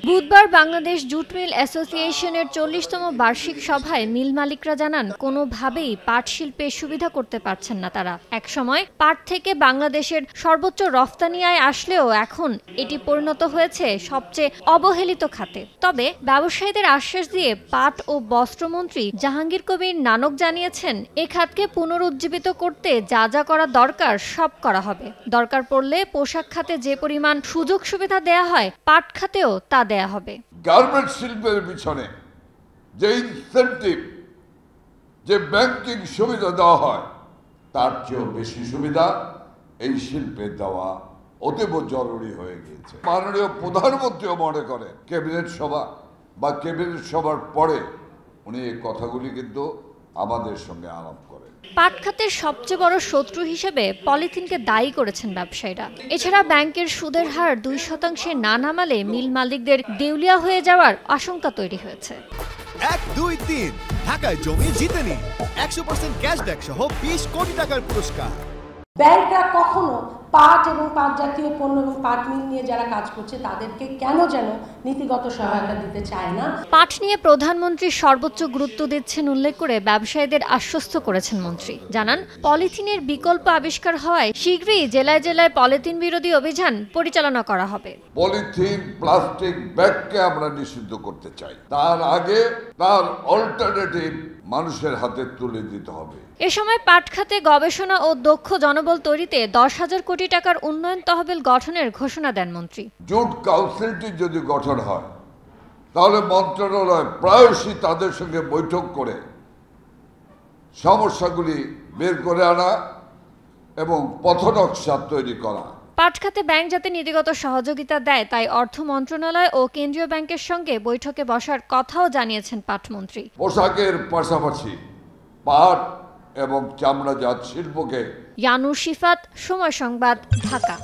বুধবার Bangladesh jute mill অ্যাসোসিয়েশনের 40তম বার্ষিক সভায় মিল মালিকরা জানান, কোনোভাবেই পাট শিল্পে সুবিধা করতে পারছেন না তারা। একসময় পাট থেকে বাংলাদেশের সর্বোচ্চ রফতানি আয় আসলেও এখন এটি পরিণত হয়েছে সবচেয়ে অবহেলিত খাতে। তবে ব্যবসায়ীদের আশ্বাস দিয়ে পাট ও বস্ত্রমন্ত্রী জাহাঙ্গীর কবির নানক জানিয়েছেন, এ খাতকে পুনরুজ্জীবিত করতে যা যা করা দরকার সব করা হবে। দরকার পড়লে পোশাক খাতে যে পরিমাণ সুযোগ সুবিধা দেয়া হয়, পাট খাতেও তা দেয়া হবে। গার্মেন্ট শিল্পের পিছনে যে ইনসেন্টিভ, যে ব্যাংকিং সুবিধা দেওয়া হয়, তার চেয়েও বেশি সুবিধা এই শিল্পে দেওয়া অতীব জরুরি হয়ে গিয়েছে। মাননীয় প্রধানমন্ত্রীও মনে করে ক্যাবিনেট সভা বা ক্যাবিনেট সভার পরে উনি এই কথাগুলি কিন্তু আমাদের সঙ্গে আলাপ করেন। পাট খাতের সবচেয়ে বড় শত্রু হিসেবে পলিথিনকে দায়ী করেছেন ব্যবসায়ীরা। এছাড়া ব্যাংকের সুদের হার 2% না নামালে মিল মালিকদের দেউলিয়া হয়ে যাওয়ার আশঙ্কা তৈরি হয়েছে। 1, 2, 3 ঢাকায় জমি জিতে নিন 100% ক্যাশব্যাক সহ 20 কোটি টাকার পুরস্কার। ব্যাংকরা কখনো পাট এবং পাট জাতীয় পণ্য এবং পাট মিল নিয়ে যারা কাজ করছে তাদেরকে কেন যেন নীতিগত সহায়তা দিতে চায় না। পাট নিয়ে প্রধানমন্ত্রী সর্বোচ্চ গুরুত্ব দিচ্ছেন উল্লেখ করে ব্যবসায়ীদের আশ্বস্ত করেছেন মন্ত্রী। জানান, পলিথিনের বিকল্প আবিষ্কার হওয়ায় শীঘ্রই জেলায় জেলায় পলিথিন বিরোধী অভিযান পরিচালনা করা হবে। পলিথিন প্লাস্টিক ব্যাগকে আমরা নিষিদ্ধ করতে চাই, তার আগে তার অল্টারনেটিভ মানুষের হাতে তুলে দিতে হবে। এ সময় পাট খাতে গবেষণা ও দক্ষ জনবল তৈরিতে 10,000 কোটি টাকার উন্নয়ন তহবিল গঠনের ঘোষণা দেন মন্ত্রী। জুট কাউন্সিলটি যদি গঠন হয়, তাহলে মন্ত্রণালয় প্রায়শই তাদের সঙ্গে বৈঠক করে সমস্যাগুলি বের করে আনা এবং পথনকশা তৈরি করা। পাট খাতে ব্যাংক যাতে নীতিগত সহযোগিতা দেয়, তাই অর্থ মন্ত্রণালয় ও কেন্দ্রীয় ব্যাংকের সঙ্গে বৈঠকে বসার কথাও জানিয়েছেন পাটমন্ত্রী। পোশাকের পাশাপাশি পাট এবং চামড়াজাত শিল্পকে। ইয়ানুর শিফাত, সময় সংবাদ, ঢাকা।